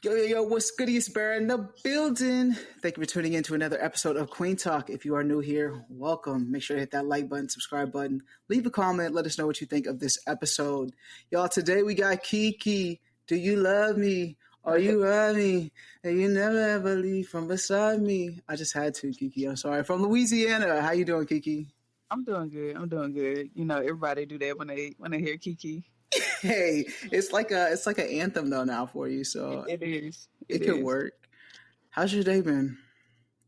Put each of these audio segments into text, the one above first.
Yo, what's good? It's Bear in the building. Thank you for tuning in to another episode of Kueen Talk. If you are new here, welcome. Make sure to hit that like button, subscribe button, leave a comment, let us know what you think of this episode. Y'all, today we got Keke. Do you love me? Are you love me? And you never ever leave from beside me. I just had to, Keke. I'm sorry. From Louisiana. How you doing, Keke? I'm doing good. I'm doing good. You know, everybody do that when they hear Keke. Hey, it's like an anthem though now for you, so It is. it It could is. work. How's your day been?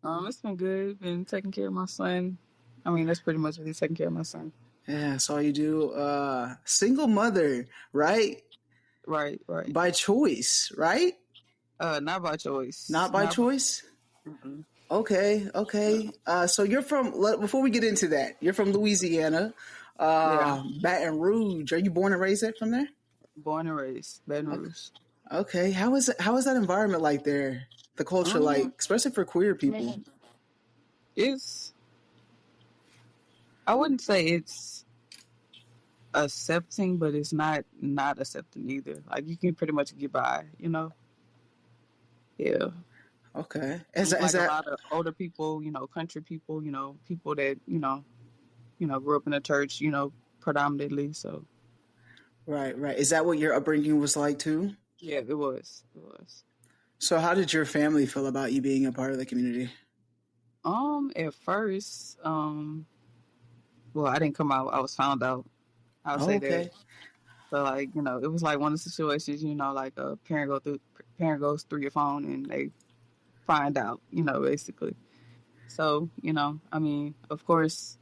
It's been good. Been taking care of my son. I mean, that's pretty much really taking care of my son. Yeah, that's all you do. Single mother, right? Right, right. By choice, right? Not by choice. Not by Not by. choice. Mm-mm. Okay. So you're from. Before we get into that, you're from Louisiana, Yeah. Baton Rouge. Are you born and raised from there? Born and raised, Baton Okay. Rouge. Okay. How is that environment like there? The culture, like Um, especially for queer I people. mean, it's. I wouldn't say it's accepting, but it's not accepting either. Like you can pretty much get by. You know. Yeah. Okay. Is It's that like a lot of older people, country people, people that, grew up in the church, predominantly. So right? Right. Is that what your upbringing was like too? yeah, it was. It was. So how did your family feel about you being a part of the community? At first, well, I didn't come out. I was found out. I'll Oh, say that. okay. So like, it was like one of the situations, like a parent goes through your phone and they find out, basically. So, I mean, of course,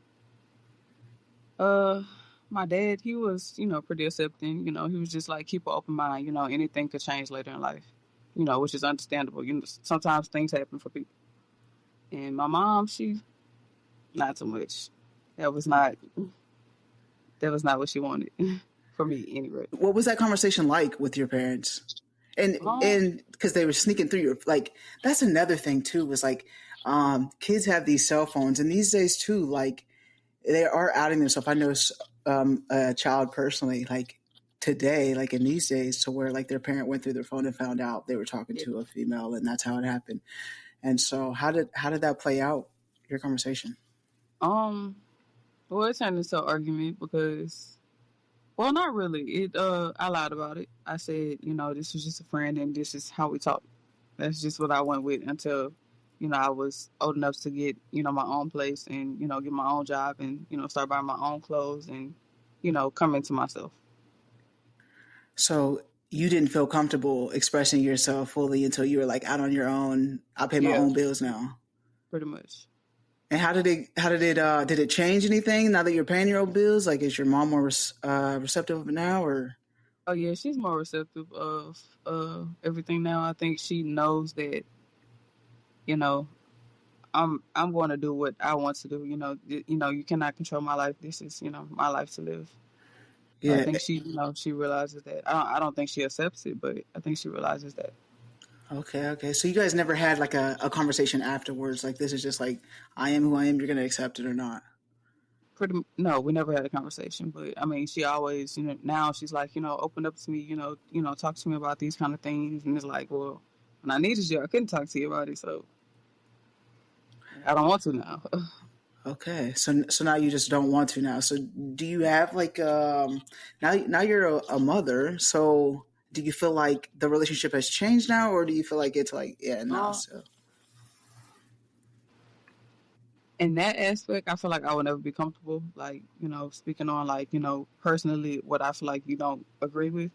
Uh, my dad, he was, pretty accepting. He was just like keep an open mind. Anything could change later in life. Which is understandable. Sometimes things happen for people. And my mom, she not so much. That was not that was not what she wanted for me anyway. What was that conversation like with your parents? And Um, and because they were sneaking through your, like, that's another thing too, was like, kids have these cell phones, and these days too, like, they are outing themselves. I know a child personally, like today, like in these days, to where like their parent went through their phone and found out they were talking yeah. to a female, and that's how it happened. And so how did that play out, your conversation? Um, well, it turned into an argument because, well, not really. I lied about it. I said, this was just a friend, and this is how we talk. That's just what I went with until, I was old enough to get, my own place and, get my own job and, start buying my own clothes and, come into myself. So you didn't feel comfortable expressing yourself fully until you were like out on your own. I pay my Yeah, own bills now. pretty much. And did it change anything now that you're paying your own bills? Like, is your mom more receptive now, or? Oh, yeah, she's more receptive of everything now. I think she knows that, you know, I'm going to do what I want to do. You cannot control my life. This is, my life to live. So I Yeah. think she realizes that. I don't think she accepts it, but I think she realizes that. Okay. So you guys never had like a conversation afterwards, like, this is just like, I am who I am, you're gonna accept it or not? No, we never had a conversation, but I mean, she always, now she's like, open up to me, talk to me about these kind of things, and it's like, well, when I needed you, I couldn't talk to you about it, so I don't want to now. Okay. So now you just don't want to now. So do you have like, now you're a mother, so do you feel like the relationship has changed now, or do you feel like it's like, yeah, no, Uh, so. in that aspect, I feel like I would never be comfortable, like, speaking on, like, personally, what I feel like you don't agree with.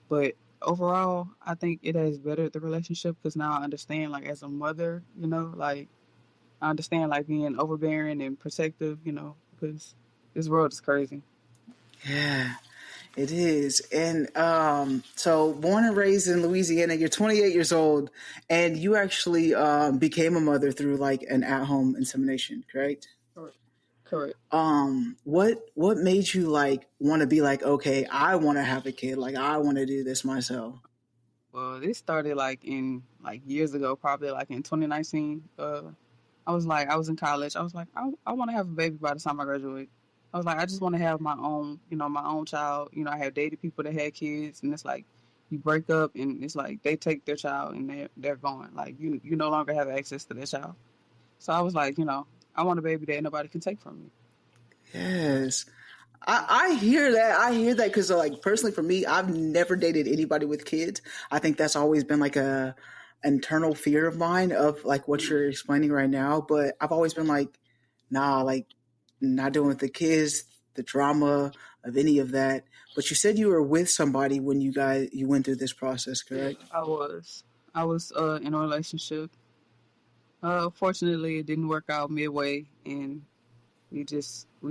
But overall, I think it has bettered the relationship because now I understand, like, as a mother, like, I understand, like, being overbearing and protective, because this world is crazy. Yeah, it is. And so born and raised in Louisiana, you're 28 years old, and you actually became a mother through like an at-home insemination, correct? Correct. Correct. What made you like want to be like, okay, I want to have a kid, like I want to do this myself? Well, this started, like, in, like, years ago, probably, like, in 2019. I was in college. I was like, I want to have a baby by the time I graduate. I was like, I just want to have my own child. I have dated people that had kids, and it's like, you break up and it's like they take their child and they're gone. Like you no longer have access to their child. So I was like, I want a baby that nobody can take from me. Yes. I hear that. I hear that because, like, personally for me, I've never dated anybody with kids. I think that's always been like a internal fear of mine of like what you're explaining right now. But I've always been like, nah, like not doing with the kids, the drama of any of that. But you said you were with somebody when you went through this process, Yeah, correct? I was in a relationship. Fortunately, it didn't work out midway, and we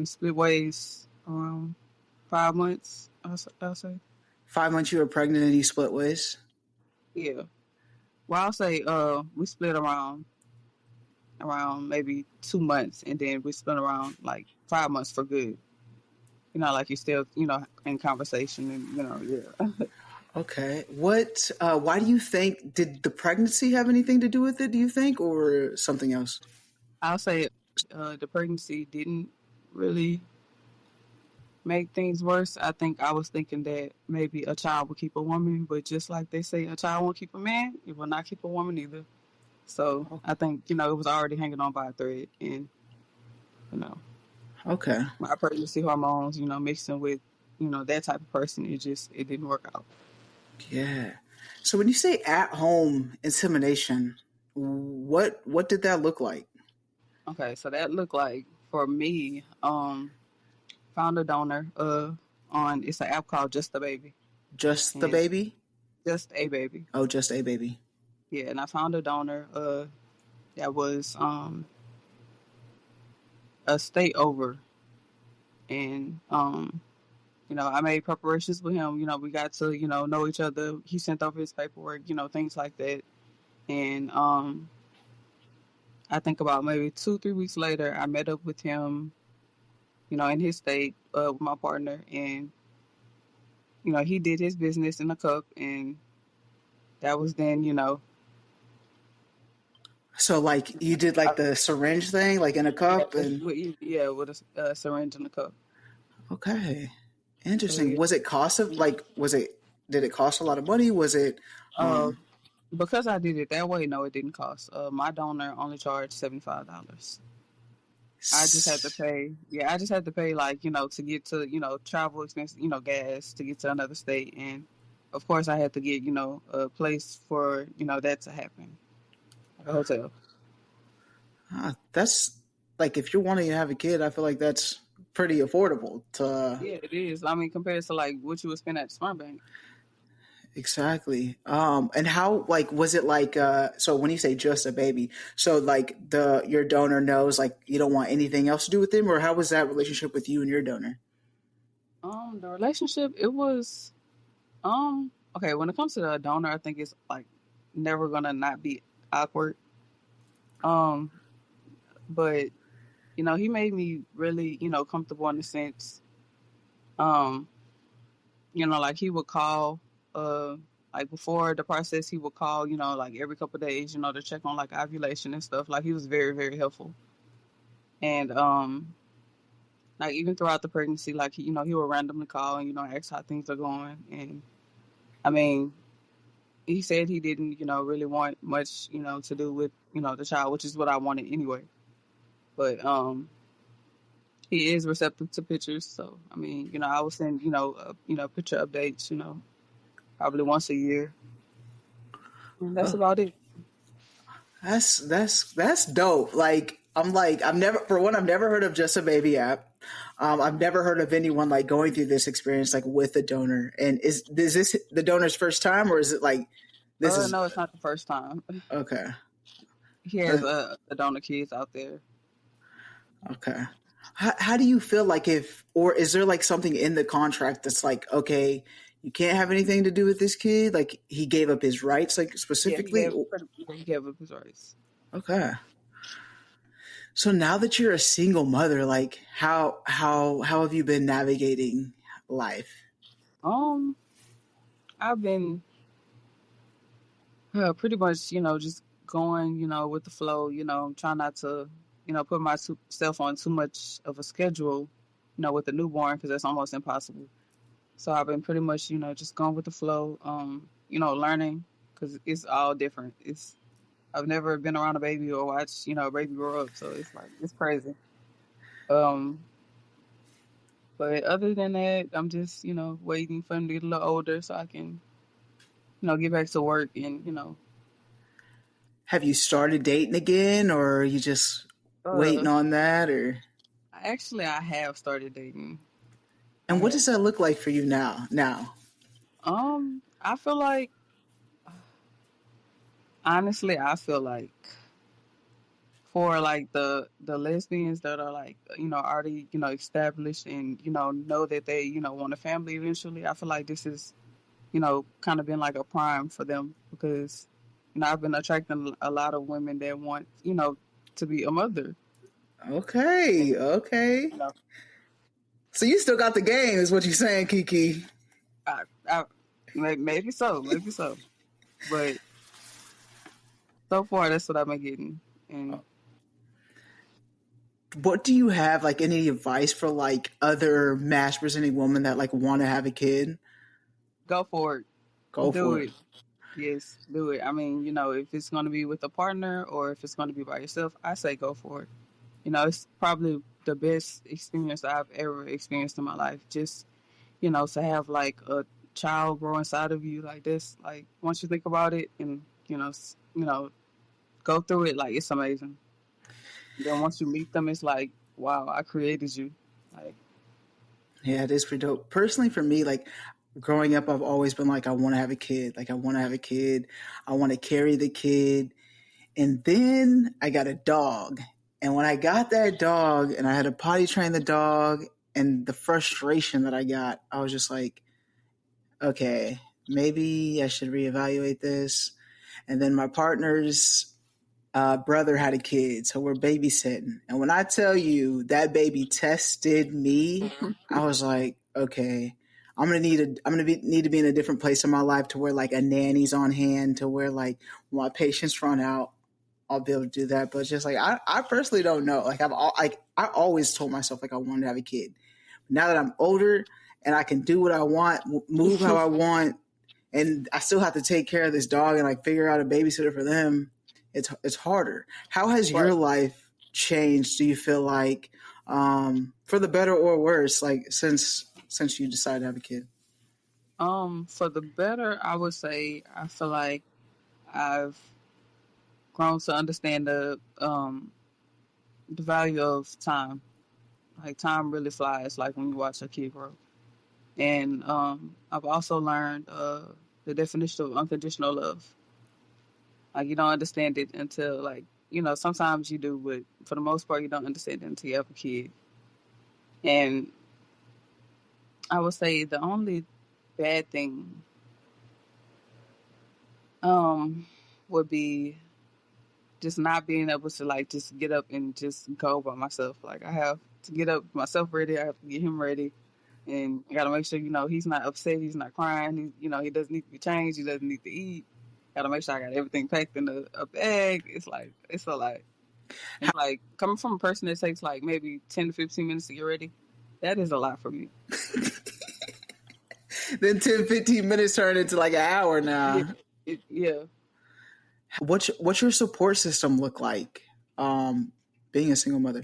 split ways around 5 months. I'll say. 5 months you were pregnant and you split ways. Yeah. Well, I'll say we split around maybe 2 months, and then we spent around like 5 months for good. Like you're still in conversation, and yeah. Okay. What? Why do you think? Did the pregnancy have anything to do with it? Do you think, or something else? I'll say the pregnancy didn't really make things worse. I think I was thinking that maybe a child will keep a woman, but just like they say, a child won't keep a man, it will not keep a woman either. So I think it was already hanging on by a thread, and you know Okay. my pregnancy hormones, mixing with that type of person, it didn't work out. Yeah. So when you say at home insemination, what did that look like? Okay, so that looked like for me, found a donor on it's an app called Just a Baby. Just the And baby? Just a Baby. Oh, just a baby. Yeah, and I found a donor that was a state over, and I made preparations with him. We got to know each other. He sent over his paperwork, things like that. And I think about maybe 2-3 weeks later, I met up with him, in his state with my partner, and he did his business in a cup, and that was then. So like you did like the syringe thing, like in a Yeah, cup, and with a syringe in the cup. okay, So interesting. yeah. Was it cost of like? Was it? Did it cost a lot of money? Was it? Uh, Um. because I did it that way, no, it didn't cost. My donor only charged $75. I just had to s- pay. Yeah, I just had to pay like to get to travel expenses, gas to get to another state, and of course I had to get a place for that to happen, like a hotel. that's like if you're wanting to have a kid, I feel like that's pretty affordable to. Yeah, it is. I mean, compared to like what you would spend at the smart bank. Exactly. And how like was it like so when you say just a baby, so like the your donor knows like you don't want anything else to do with him, or how was that relationship with you and your donor? The relationship, it was okay. When it comes to the donor, I think it's like never gonna not be awkward. Um, but he made me really comfortable in the sense, um, like he would call, like before the process, he would call, like every couple of days, to check on like ovulation and stuff. Like he was very, very helpful. And like even throughout the pregnancy, like he would randomly call and ask how things are going. And I mean, he said he didn't, really want much, to do with the child, which is what I wanted anyway. But he is receptive to pictures, so I mean, I will send picture updates, probably once a year, and that's Oh, about it. that's dope. Like I've never for one I've never heard of just a baby app. I've never heard of anyone like going through this experience like with a donor. And is this the donor's first time, or is it like this is No, it's not the first time. okay? He Uh, has a donor kids out there. Okay. How do you feel like if, or is there like something in the contract that's like, okay, you can't have anything to do with this kid? Like he gave up his rights, like Yeah, specifically? he gave up his rights. Okay. So now that you're a single mother, like how have you been navigating life? Um, I've been pretty much, just going, with the flow. Trying not to, put myself on too much of a schedule, with the newborn because that's almost impossible. So I've been pretty much, just going with the flow, learning because it's all different. I've never been around a baby or watched, a baby grow up. So it's like, it's crazy. Um, but other than that, I'm just, waiting for them to get a little older so I can, get back to work and, Have you started dating again, or are you just waiting uh, on that? Or I have started dating. I and what have. does that look like for you now? Now, I feel like, honestly, I feel like for like the lesbians that are like already established and know that they want a family eventually, I feel like this is kind of been like a prime for them because I've been attracting a lot of women that want to be a mother. okay, And, okay. you know So you still got the game, is what you're saying, Keke. I maybe so, but so far that's what I've been getting. And What do you have, like, any advice for like other match presenting women that like want to have a kid? go for it, Go do for it. it. Yes, do it. I mean, if it's going to be with a partner or if it's going to be by yourself, I say go for it. It's probably the best experience I've ever experienced in my life. Just, to have like a child grow inside of you like this, like once you think about it and, go through it, like it's amazing. Then once you meet them, it's like, wow, I created you. Like, Yeah, it is pretty dope. Personally, for me, like growing up, I've always been like, I want to have a kid. Like, I want to have a kid. I want to carry the kid. And then I got a dog. And when I got that dog and I had to potty train the dog and the frustration that I got, I was just like, okay, maybe I should reevaluate this. And then my partner's brother had a kid, so we're babysitting. And when I tell you that baby tested me, I was like, okay, need to be in a different place in my life to where like a nanny's on hand, to where like when my patients run out, I'll be able to do that. But it's just like I personally don't know. I always told myself like I wanted to have a kid. Now that I'm older and I can do what I want, move how I want, and I still have to take care of this dog and like figure out a babysitter for them. It's harder. How has your right. life changed? Do you feel like for the better or worse? Like since you decided to have a kid. For the better, I would say I feel like I've grown to understand the value of time. Like time really flies, like when you watch a kid grow. And I've also learned the definition of unconditional love. Like you don't understand it until like sometimes you do, but for the most part you don't understand it until you have a kid. And I would say the only bad thing um would be just not being able to like just get up and just go by myself. Like I have to get up myself ready. I have to get him ready, and I got to make sure he's not upset. He's not crying. He doesn't need to be changed. He doesn't need to eat. Got to make sure I got everything packed in a bag. It's like it's a lot. It's like coming from a person that takes like maybe 10 to 15 minutes to get ready. That is a lot for me. Then 10, 15 minutes turn into like an hour Yeah, now. yeah. What's your support system look like? Being a single mother.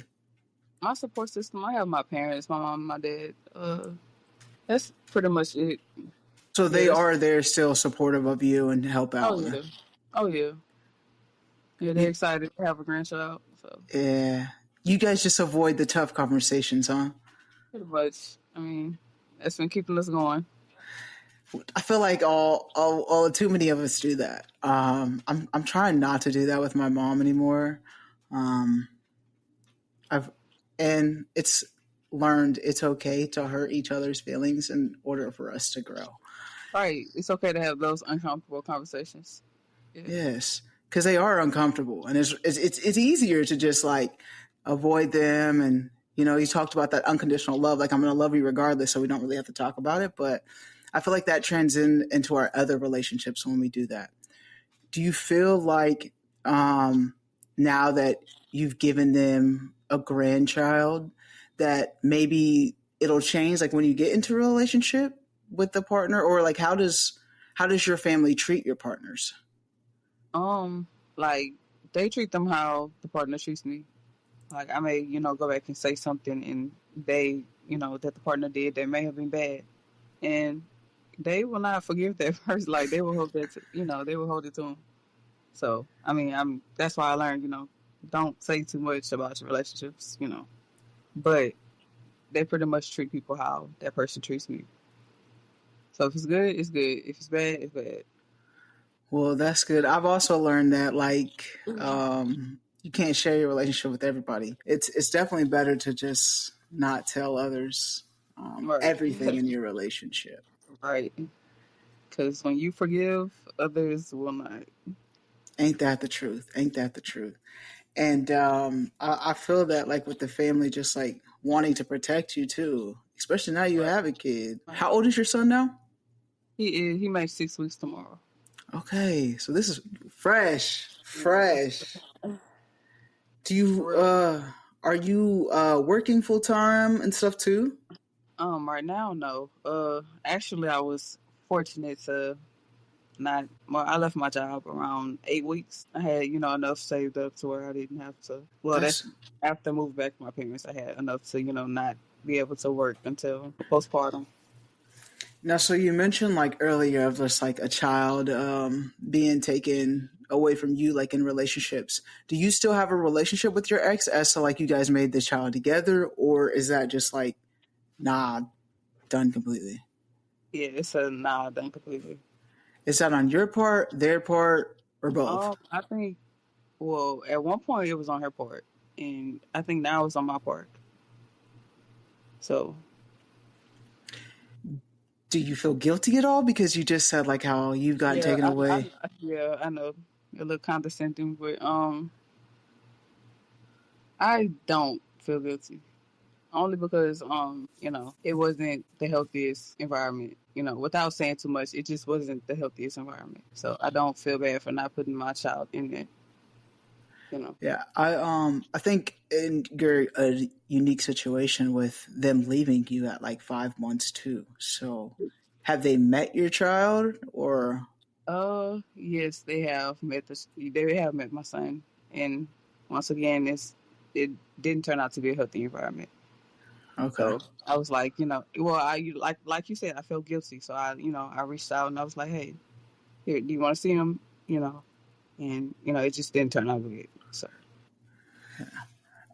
My support system. I have my parents, my mom, my dad. That's pretty much it. So Yeah, they that's are there still supportive of you and help oh out. yeah. Oh yeah. Yeah, they're You, excited to have a grandchild. So yeah. You guys just avoid the tough conversations, huh? pretty much. I mean, that's been keeping us going. I feel like all too many of us do that. I'm trying not to do that with my mom anymore. Um, I've and it's learned it's okay to hurt each other's feelings in order for us to grow. Right. It's okay to have those uncomfortable conversations. Yeah. Yes, because they are uncomfortable, and it's easier to just like avoid them. And you talked about that unconditional love, like I'm going to love you regardless, so we don't really have to talk about it. But I feel like that transcends into our other relationships when we do that. Do you feel like now that you've given them a grandchild, that maybe it'll change, like when you get into a relationship? with the partner, or like how does your family treat your partners? Like they treat them how the partner treats me. Like I may, go back and say something and they, that the partner did that may have been bad. And they will not forgive that person. Like they will hold that to, they will hold it to them. So, I mean, that's why I learned, don't say too much about your relationships, but they pretty much treat people how that person treats me. So if it's good, it's good. If it's bad, it's bad. Well, that's good. I've also learned that like you can't share your relationship with everybody. It's definitely better to just not tell others Right. everything in your relationship. Right. Because when you forgive, others will not. Ain't that the truth? Ain't that the truth? And I feel that like with the family, just like wanting to protect you too, especially now you Right. have a kid. How old is your son now? He makes 6 weeks tomorrow. Okay, so this is fresh, fresh. Do you Real. are you working full time and stuff too? Right now, no. Actually, I was fortunate to not. Well, I left my job around 8 weeks. I had, enough saved up to where I didn't have to. Well, That's that's after I moved back to my parents. I had enough to, not be able to work until postpartum. now. So you mentioned like earlier of just like a child being taken away from you, like in relationships. Do you still have a relationship with your ex, as to like you guys made this child together, or is that just like nah, done completely? Yeah, it's a nah done completely. Is that on your part, their part, or both? I think. Well, at one point it was on her part, and I think now it's on my part. So Do you feel guilty at all because you just said like how you've gotten yeah, taken away? yeah, I know a little condescending, but I don't feel guilty. Only because it wasn't the healthiest environment. Without saying too much, it just wasn't the healthiest environment. So I don't feel bad for not putting my child in there. Yeah, I think in you're a unique situation with them leaving you at like 5 months too. So have they met your child or Yes, they have met my son, and once again, it didn't turn out to be a healthy environment. okay. So I was like, well, like you said, I felt guilty, so I reached out and I was like, hey, here, do you want to see him? And it just didn't turn out good. So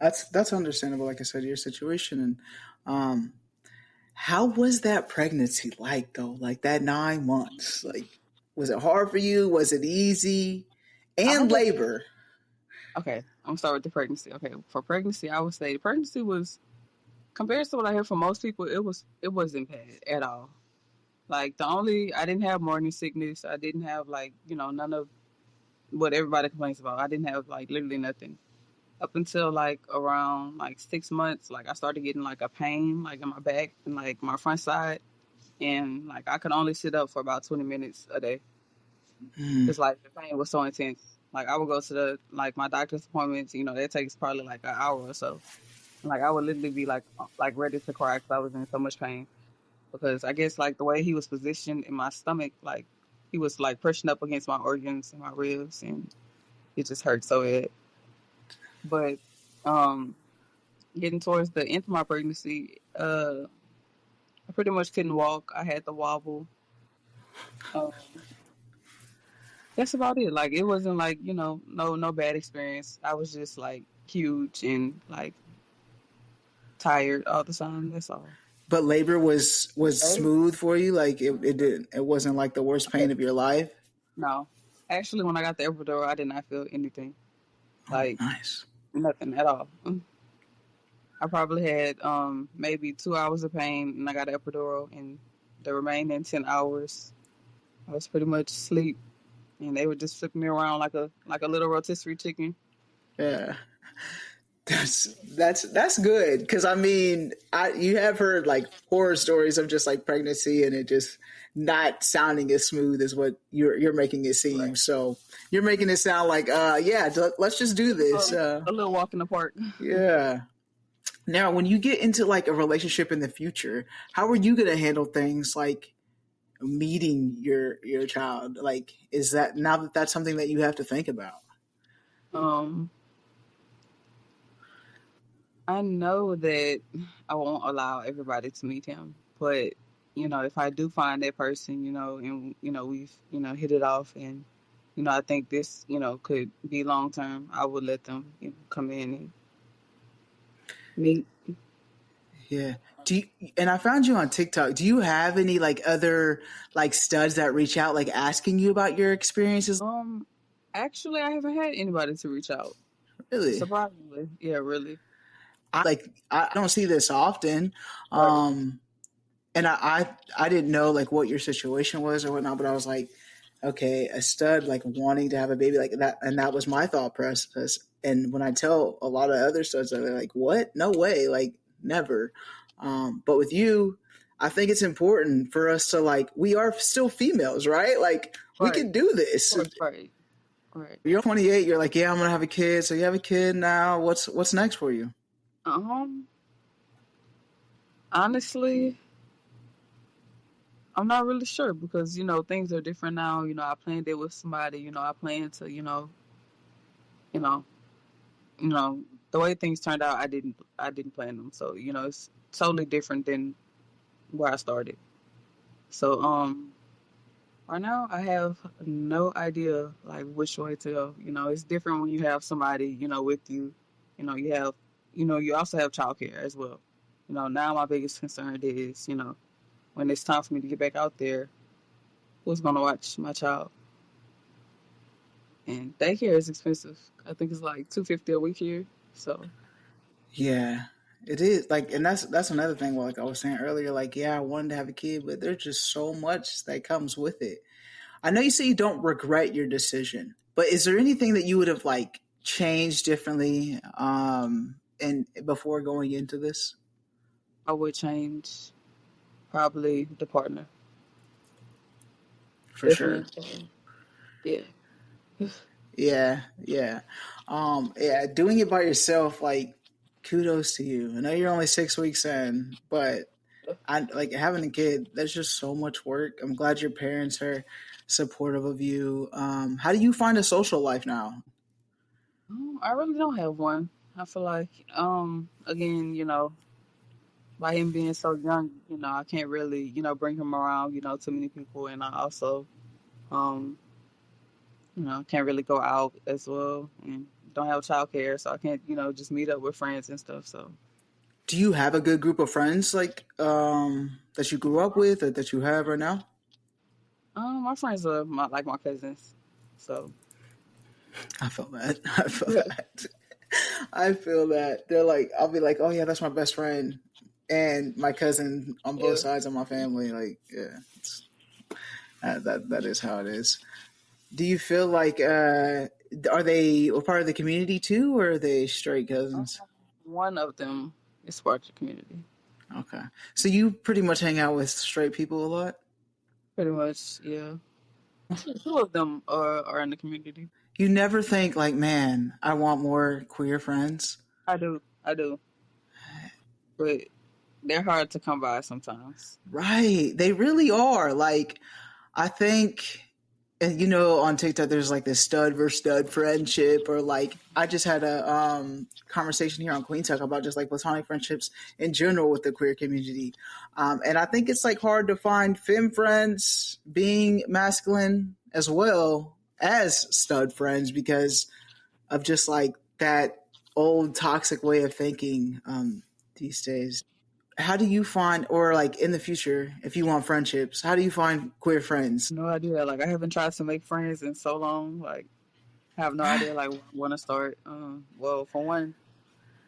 That's understandable, like I said, your situation. And how was that pregnancy like though? Like that 9 months? Like was it hard for you? Was it easy? I And would labor. okay. I'm gonna start with the pregnancy. Okay, for pregnancy, I would say the pregnancy was compared to what I hear from most people, it wasn't bad at all. Like I didn't have morning sickness. I didn't have like none of what everybody complains about. I didn't have like literally nothing up until like around like 6 months. Like I started getting like a pain like in my back and like my front side, and like I could only sit up for about 20 minutes a day Mm. because like the pain was so intense. Like I would go to my doctor's appointments. That takes probably like an hour or so. And, like I would literally be like ready to cry because I was in so much pain. Because I guess like the way he was positioned in my stomach, like he was like pushing up against my organs and my ribs, and it just hurt so bad. But um, getting towards the end of my pregnancy, I pretty much couldn't walk. I had to wobble. Um, that's about it. Like it wasn't like no bad experience. I was just like huge and like tired all the time. That's all. But labor was Hey? smooth for you. Like it wasn't like the worst pain of your life. No, actually, when I got the epidural, I did not feel anything. Oh, Like nice. nothing at all. I probably had maybe 2 hours of pain, and I got an epidural, and the remaining 10 hours, I was pretty much asleep, and they would just flip me around like a little rotisserie chicken. Yeah. That's good because I mean you have heard like horror stories of just like pregnancy and it just not sounding as smooth as what you're making it seem. Right. So you're making it sound like yeah, let's just do this. A little walk in the park. Yeah. Now, when you get into like a relationship in the future, how are you going to handle things like meeting your child? Like, is that now that that's something that you have to think about? Um, I know that I won't allow everybody to meet him, but if I do find that person, and we've hit it off, and I think this could be long term, I would let them come in and meet. Yeah. Do you, and I found you on TikTok. Do you have any like other like studs that reach out like asking you about your experiences? Actually, I haven't had anybody to reach out. Really? Surprisingly, yeah, really. I don't see this often. Right, And I didn't know like what your situation was or whatnot, but I was like, okay, a stud like wanting to have a baby like that, and that was my thought process. And when I tell a lot of other studs, they're like, "What? No way! Like never." But with you, I think it's important for us to like we are still females, right? Like we right, can do of this. course, right, right. You're 28. You're like, yeah, I'm gonna have a kid. So you have a kid now. What's next for you? Um, Honestly, I'm not really sure because things are different now. I planned it with somebody. I plan to you know you know the way things turned out. I didn't plan them, so it's totally different than where I started. So right now I have no idea like which way to go. It's different when you have somebody with you. You have you also have childcare as well. Now my biggest concern is when it's time for me to get back out there, who's gonna watch my child? And daycare is expensive. I think it's like $250 a week here. So Yeah, it is like, and that's another thing. Like I was saying earlier, like yeah, I wanted to have a kid, but there's just so much that comes with it. I know you say you don't regret your decision, but is there anything that you would have like changed differently, and before going into this? I would change probably the partner. For sure. Definitely. Yeah. Yeah, yeah, yeah. Doing it by yourself, like, kudos to you. I know you're only 6 weeks in, but I like having a kid. There's just so much work. I'm glad your parents are supportive of you. How do you find a social life now? I really don't have one. I feel like, again, by him being so young, I can't really, bring him around, too many people. And I also, um, can't really go out as well and don't have childcare. So I can't, just meet up with friends and stuff. So, Do you have a good group of friends like that you grew up with or that you have right now? my friends are like my cousins. So, I feel that. I feel yeah. that. I feel that. They're like, I'll be like, oh yeah, that's my best friend, and my cousin on both Yeah. sides of my family. Like, yeah, that is how it is. Do you feel like are they a part of the community too, or are they straight Um, cousins? One of them is part of the community. Okay, so you pretty much hang out with straight people a lot. Pretty much, yeah. Two of them are in the community. You never think like, man, I want more queer friends. I do, but they're hard to come by sometimes. Right. They really are. Like, I think, and on TikTok, there's like this stud versus stud friendship, or like, I just had a conversation here on Kueen Talk about just like platonic friendships in general with the queer community. And I think it's like hard to find femme friends being masculine as well as stud friends because of just like that old toxic way of thinking these days. How do you find, or like in the future, if you want friendships, how do you find queer friends? No idea. Like I haven't tried to make friends in so long. Like I have no idea. Like where I want to start. Well, for one,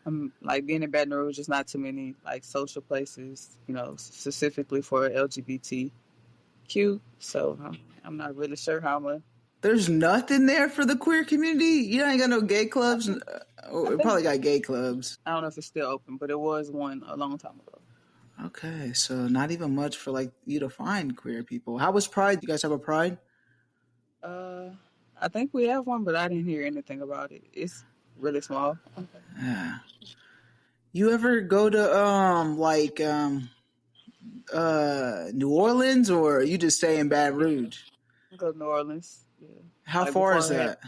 I'm like being in Baton Rouge. Just not too many like social places. Specifically for LGBTQ. So I'm not really sure how I'm gonna. There's nothing there for the queer community. You ain't got no gay clubs. I Oh, it think probably got gay clubs. I don't know if it's still open, but it was one a long time ago. Okay, so not even much for like you to find queer people. How was Pride? You guys have a Pride? Uh, I think we have one, but I didn't hear anything about it. It's really small. Yeah. You ever go to New Orleans, or you just stay in Baton Yeah, Rouge? go to New Orleans. Yeah, How like far before is I had, that?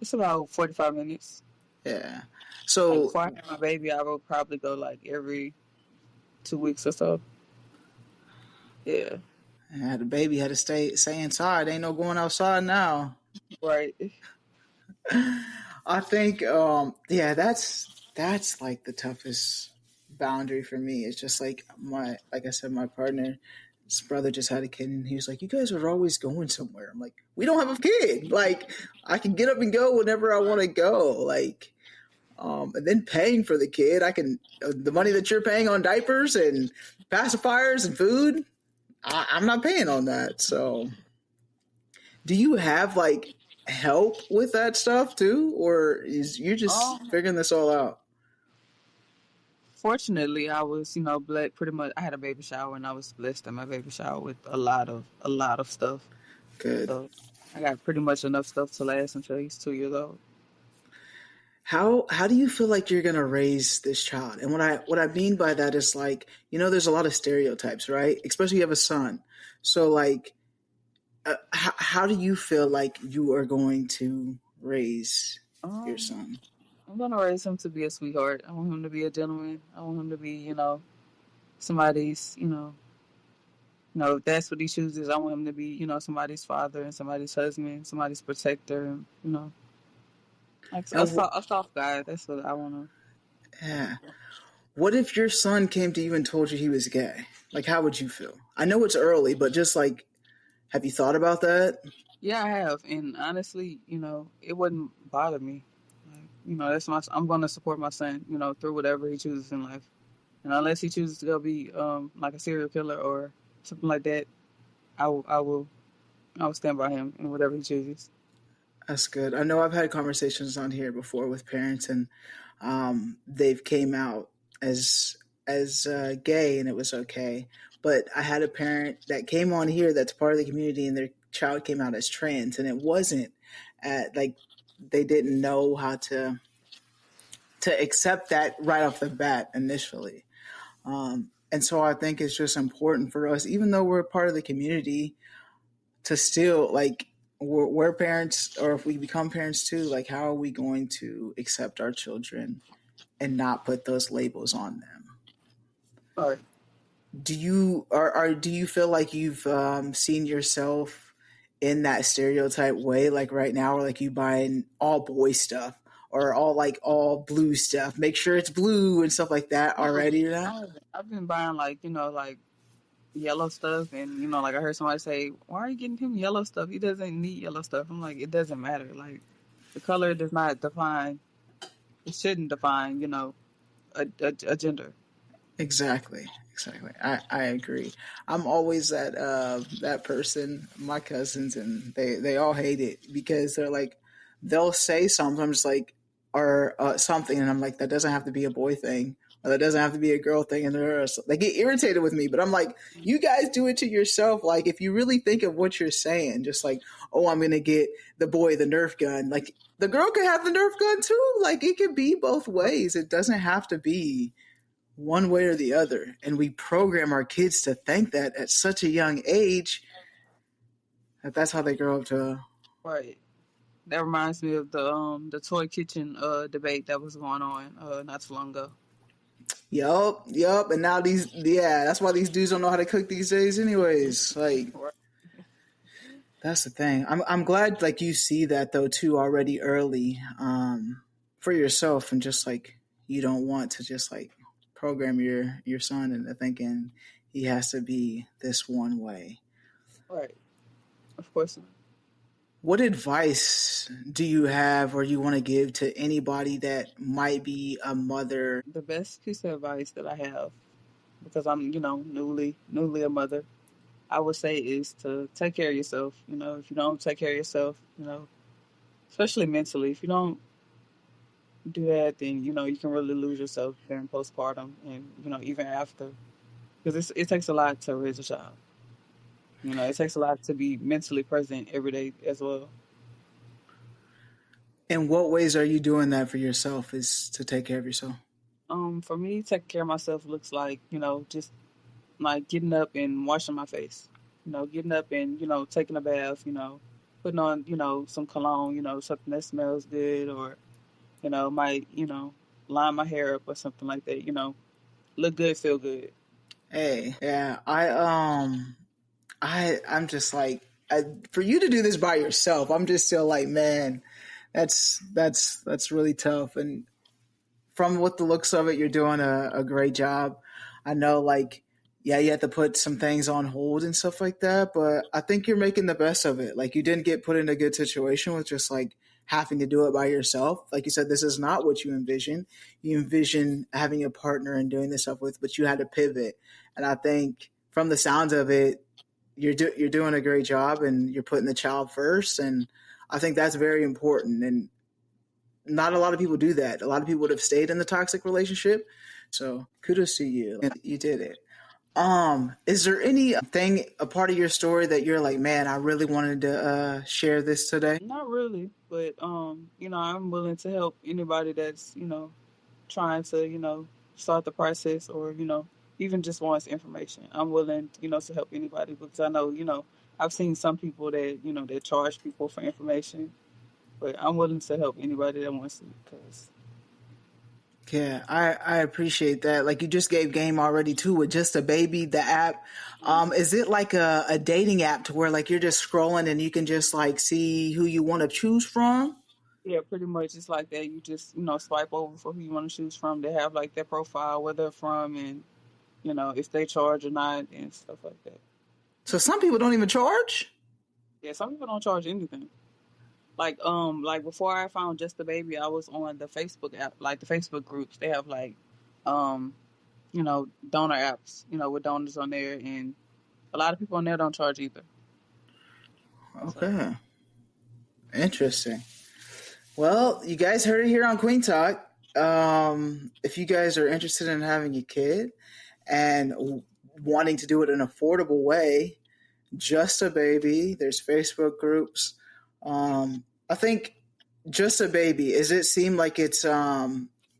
it's about 45 minutes. Yeah. Like So before I had my baby, I would probably go like every 2 weeks or so. Yeah, I had a baby, had to stay inside. Ain't no going outside now. right. I think yeah, that's like the toughest boundary for me. It's just like I said, my partner, his brother just had a kid, and he was like, "You guys are always going somewhere." I'm like, "We don't have a kid. Like, I can get up and go whenever I want to go." Like, and then paying for the kid, I can the money that you're paying on diapers and pacifiers and food. I'm not paying on that. So, do you have like help with that stuff too, or is you just Um, figuring this all out? Fortunately, I was, pretty much. I had a baby shower, and I was blessed in my baby shower with a lot of stuff. Good. So I got pretty much enough stuff to last until he's 2 years old. How do you feel like you're gonna raise this child? And what I mean by that is like, there's a lot of stereotypes, right? Especially you have a son. So like, how do you feel like you are going to raise your Um, son? I'm gonna raise him to be a sweetheart. I want him to be a gentleman. I want him to be, somebody's, if that's what he chooses. I want him to be, somebody's father and somebody's husband, somebody's protector, and like And a soft guy. That's what I want to. yeah, what if your son came to you and told you he was gay? Like, how would you feel? I know it's early, but just like, have you thought about that? Yeah, I have, and honestly, it wouldn't bother me. Like, that's my. I'm gonna support my son, through whatever he chooses in life, and unless he chooses to go be like a serial killer or something like that, I will stand by him in whatever he chooses. That's good. I know I've had conversations on here before with parents, and they've came out as gay, and it was okay. But I had a parent that came on here that's part of the community, and their child came out as trans, and it wasn't like they didn't know how to accept that right off the bat initially. And so I think it's just important for us, even though we're part of the community, to still like we're parents, or if we become parents too, like how are we going to accept our children and not put those labels on them? All right. Do you feel like you've seen yourself in that stereotype way, like right now, or like you buying all boy stuff or all blue stuff, make sure it's blue and stuff like that No, already or not? I've been buying like yellow stuff, and like I heard somebody say, "Why are you getting him yellow stuff? He doesn't need yellow stuff." I'm like, it doesn't matter. Like the color does not define. It shouldn't define, a gender. Exactly. Exactly. I agree. I'm always that person, my cousins, and they all hate it because they're like, they'll say sometimes like, or something, and I'm like, that doesn't have to be a boy thing, or that doesn't have to be a girl thing, and they get irritated with me. But I'm like, you guys do it to yourself. Like, if you really think of what you're saying, just like, oh, I'm gonna get the boy the Nerf gun. Like, the girl could have the Nerf gun too. Like, it could be both ways. It doesn't have to be one way or the other. And we program our kids to think that at such a young age, that's how they grow up to. Right. That reminds me of the toy kitchen debate that was going on not too long ago. Yup. And now yeah, that's why these dudes don't know how to cook these days, anyways. Like, Right. that's the thing. I'm glad like you see that though too already early, for yourself, and just like you don't want to just like program your son into thinking he has to be this one way. Right. Of course. What advice do you have or you want to give to anybody that might be a mother? The best piece of advice that I have, because I'm, newly a mother, I would say is to take care of yourself. If you don't take care of yourself, especially mentally, if you don't do that, then you can really lose yourself during postpartum, and even after, because it takes a lot to raise a child. It takes a lot to be mentally present every day as well. In what ways are you doing that for yourself is to take care of yourself? For me, taking care of myself looks like just like getting up and washing my face. Getting up and taking a bath. Putting on some cologne. Something that smells good, or might line my hair up or something like that. Look good, feel good. Hey, yeah, I'm just like, for you to do this by yourself, I'm just still like, man, that's really tough. And from what the looks of it, you're doing a great job. I know, like, yeah, you have to put some things on hold and stuff like that, but I think you're making the best of it. Like, you didn't get put in a good situation with just like having to do it by yourself. Like you said, this is not what you envision. You envision having a partner and doing this stuff with, but you had to pivot. And I think from the sounds of it, you're doing a great job and you're putting the child first. And I think that's very important. And not a lot of people do that. A lot of people would have stayed in the toxic relationship. So kudos to you. You did it. Is there anything, a part of your story that you're like, man, I really wanted to share this today? Not really, but I'm willing to help anybody that's trying to start the process, or even just wants information. I'm willing to help anybody, because I know I've seen some people that that charge people for information, but I'm willing to help anybody that wants it, because Yeah, I appreciate that. Like you just gave game already too with just a baby, the app. Is it like a dating app to where like you're just scrolling and you can just like see who you want to choose from? yeah, pretty much it's like that. You just swipe over for who you want to choose from. They have like their profile, where they're from, and if they charge or not, and stuff like that. So some people don't even charge. Yeah, some people don't charge anything. Like before I found Just the Baby, I was on the Facebook app, like the Facebook groups. They have like um donor apps, with donors on there, and a lot of people on there don't charge either. So Okay, interesting. Well, you guys heard it here on Queen Talk. If you guys are interested in having a kid and wanting to do it in an affordable way, Just a Baby. There's Facebook groups. I think Just a Baby. Is it seem like it's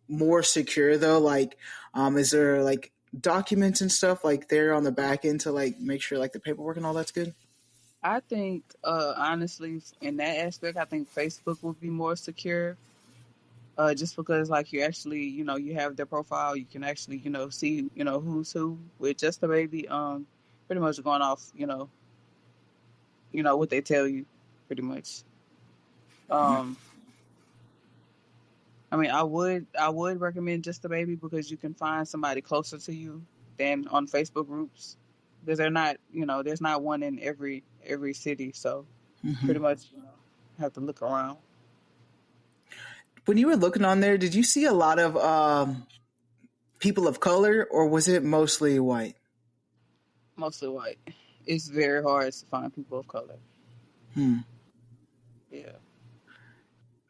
more secure though? Like, is there like documents and stuff like there on the back end to like make sure like the paperwork and all that's good? I think, honestly, in that aspect, I think Facebook would be more secure. Just because, like, you actually, you have their profile, you can actually, see, who's who with Just a Baby. Pretty much going off, what they tell you, pretty much. Um, I mean, I would recommend Just a Baby, because you can find somebody closer to you than on Facebook groups, because they're not, there's not one in every city, so Mm-hmm. pretty much have to look around. When you were looking on there, did you see a lot of people of color or was it mostly white? Mostly white. It's very hard to find people of color. Hmm. Yeah.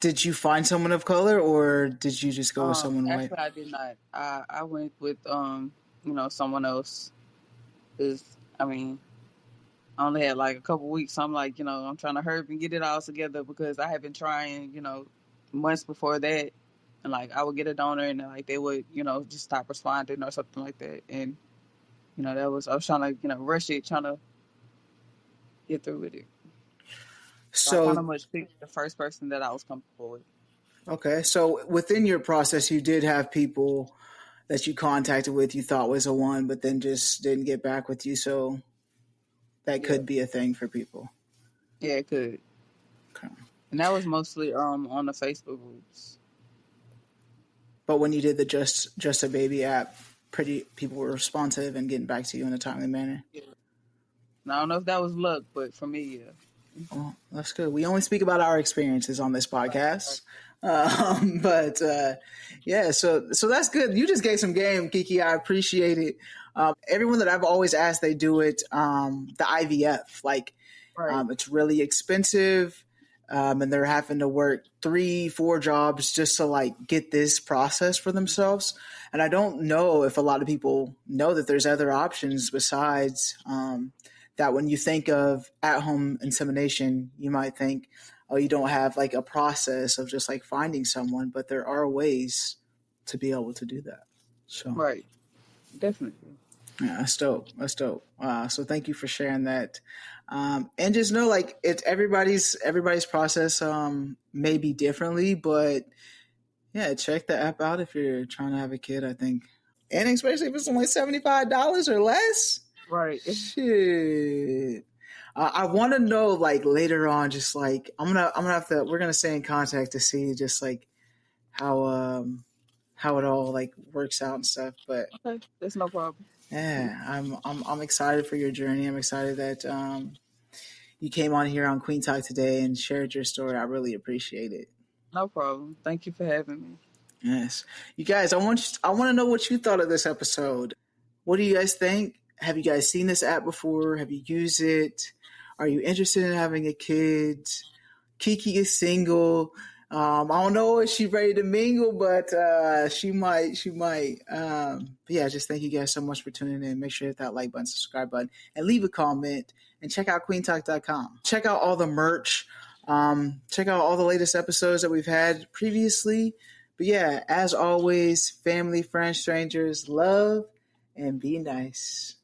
Did you find someone of color or did you just go with someone white? Actually, I did not. I went with someone else. Cause I mean, I only had like a couple weeks. So I'm like, I'm trying to hurry up and get it all together, because I had been trying, months before that, and like I would get a donor, and like they would, just stop responding or something like that, and that was, I was trying to, rush it, trying to get through with it. So I kind of So, much picked the first person that I was comfortable with. okay. So within your process, you did have people that you contacted with you thought was a one, but then just didn't get back with you. So that Yeah, could be a thing for people. yeah, it could, Okay. and that was mostly on the Facebook groups. But when you did the Just a Baby app, pretty people were responsive and getting back to you in a timely manner. Yeah. And I don't know if that was luck, but for me, yeah. Well, that's good. We only speak about our experiences on this podcast. But yeah, so that's good. You just gave some game, Keke. I appreciate it. Everyone that I've always asked, they do it. The IVF, like Right, it's really expensive, and they're having to work 3, 4 jobs just to like get this process for themselves. And I don't know if a lot of people know that there's other options besides that. When you think of at-home insemination, you might think, oh, you don't have like a process of just like finding someone, but there are ways to be able to do that. So right, definitely. Yeah, that's dope. That's dope. So thank you for sharing that. And just know, like, it's everybody's process may be differently, but yeah, check the app out if you're trying to have a kid. I think, and especially if it's only $75 or less. Right. Shit. I want to know, like, later on, just like I'm gonna have to. We're gonna stay in contact to see just like how it all like works out and stuff. But Okay, that's no problem. yeah, I'm excited for your journey. I'm excited that you came on here on Queen Talk today and shared your story. I really appreciate it. No problem. Thank you for having me. Yes, you guys. I want to know what you thought of this episode. What do you guys think? Have you guys seen this app before? Have you used it? Are you interested in having a kid? Keke is single. I don't know if she's ready to mingle, but she might. She might. But yeah, just thank you guys so much for tuning in. Make sure to hit that like button, subscribe button, and leave a comment. And check out queentalk.com. Check out all the merch. Check out all the latest episodes that we've had previously. But yeah, as always, family, friends, strangers, love, and be nice.